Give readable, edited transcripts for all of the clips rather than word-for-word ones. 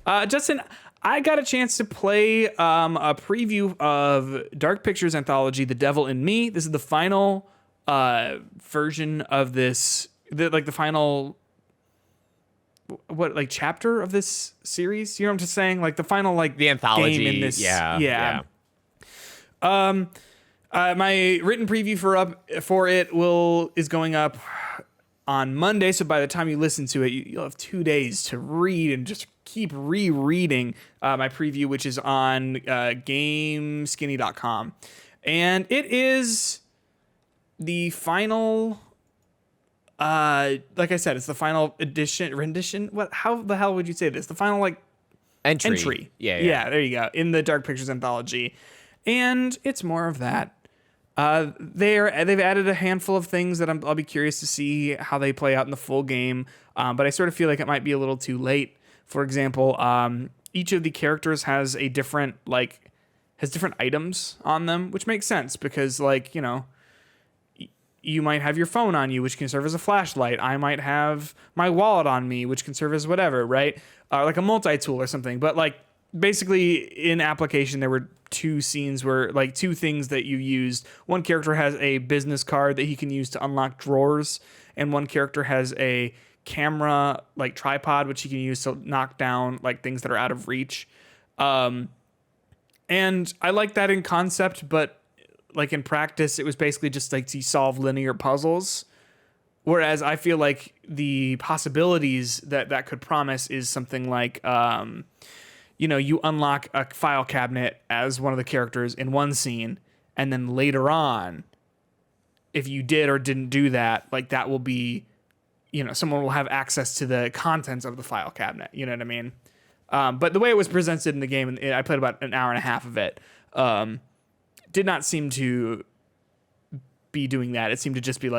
Justin, I got a chance to play a preview of Dark Pictures anthology, The Devil in Me. This is the final version of this, the final chapter of this series. You know what I'm just saying? Like the final the anthology game in this. Yeah. My written preview for it is going up on Monday, so by the time you listen to it, you'll have 2 days to read and just keep rereading my preview, which is on gameskinny.com. And it is the final, like I said, it's the final rendition. How the hell would you say this? The final, entry. Yeah, there you go. In the Dark Pictures anthology. And it's more of that. They've added a handful of things that I'll be curious to see how they play out in the full game. But I sort of feel like it might be a little too late. For example, each of the characters has different items on them, which makes sense because you might have your phone on you, which can serve as a flashlight. I might have my wallet on me, which can serve as whatever, right? Like a multi-tool or something. But basically in application, there were two scenes where two things that you used. One character has a business card that he can use to unlock drawers, and one character has a camera tripod which he can use to knock down things that are out of reach. And I like that in concept, but in practice it was basically just to solve linear puzzles. Whereas I feel like the possibilities that could promise is something you unlock a file cabinet as one of the characters in one scene, and then later on, if you did or didn't do that, that will be, someone will have access to the contents of the file cabinet. You know what I mean? But the way it was presented in the game, and I played about an hour and a half of it, did not seem to be doing that. It seemed to just be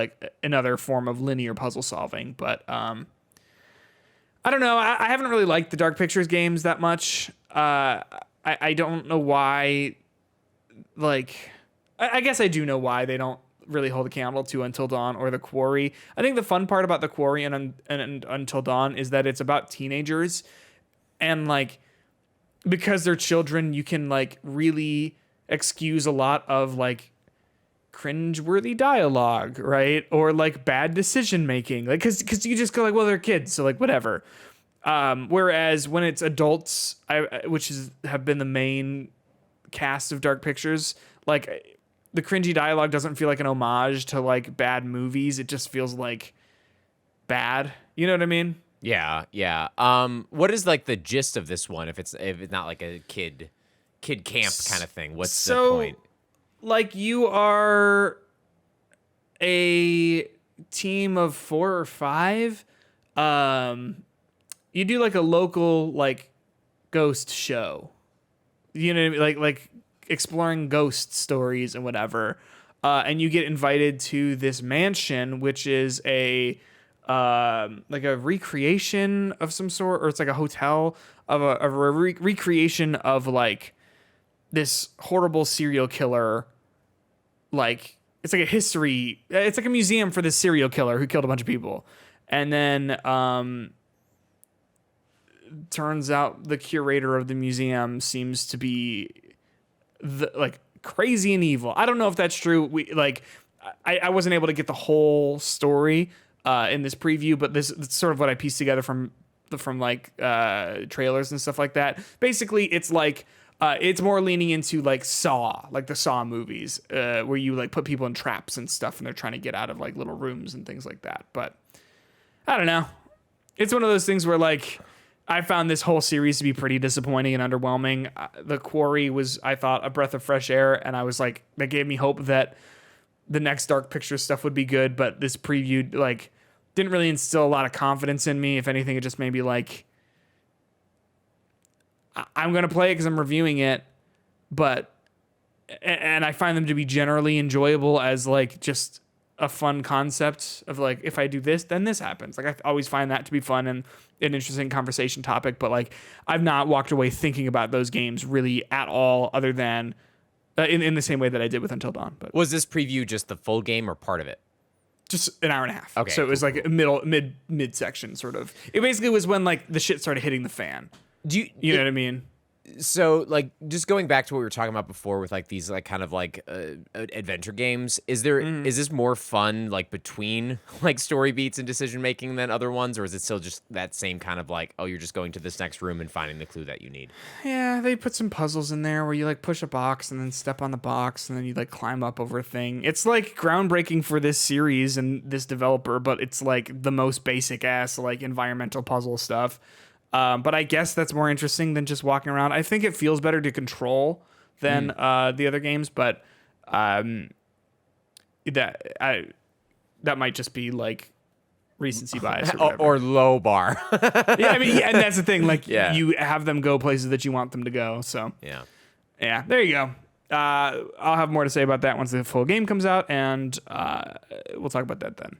another form of linear puzzle solving. But I don't know. I haven't really liked the Dark Pictures games that much. I don't know why. I guess I do know why they don't really hold a candle to Until Dawn or The Quarry. I think the fun part about The Quarry and Until Dawn is that it's about teenagers, and because they're children, you can really excuse a lot of cringeworthy dialogue, right? Or bad decision making, because you just go well, they're kids, so whatever. Whereas when it's adults, have been the main cast of Dark Pictures, the cringy dialogue doesn't feel like an homage to bad movies. It just feels bad. You know what I mean? Yeah. What is the gist of this one? If it's not a kid camp kind of thing, what's the point? You are a team of 4 or 5. You do a local ghost show. You know what I mean? Exploring ghost stories and whatever. And you get invited to this mansion, which is a recreation of some sort, or it's a hotel of a recreation of this horrible serial killer. It's a history. It's a museum for this serial killer who killed a bunch of people. And then turns out the curator of the museum seems to be crazy and evil. I don't know if that's true. I wasn't able to get the whole story in this preview, but it's sort of what I pieced together from trailers and stuff like that. Basically, it's it's more leaning into Saw, the Saw movies, where you put people in traps and stuff, and they're trying to get out of little rooms and things like that. But I don't know. It's one of those things where I found this whole series to be pretty disappointing and underwhelming. The Quarry was, I thought, a breath of fresh air, and I was that gave me hope that the next Dark Pictures stuff would be good. But this preview didn't really instill a lot of confidence in me. If anything, it just made me I'm going to play it because I'm reviewing it, and I find them to be generally enjoyable as just a fun concept of if I do this, then this happens. I always find that to be fun and an interesting conversation topic, but I've not walked away thinking about those games really at all, other than in the same way that I did with Until Dawn. But was this preview just the full game or part of it? Just an hour and a half. Okay, so it was a mid section sort of. It basically was when the shit started hitting the fan. You know what I mean? So, like, just going back to what we were talking about before with like these like kind of like adventure games, is this more fun like between like story beats and decision making than other ones, or is it still just that same kind of like, oh, you're just going to this next room and finding the clue that you need? Yeah, they put some puzzles in there where you like push a box and then step on the box and then you like climb up over a thing. It's like groundbreaking for this series and this developer, but it's like the most basic ass like environmental puzzle stuff. But I guess that's more interesting than just walking around. I think it feels better to control than the other games, but that might just be like recency bias or low bar. Yeah, I mean, and that's the thing. Like, Yeah. you have them go places that you want them to go. So yeah, there you go. I'll have more to say about that once the full game comes out, and we'll talk about that then.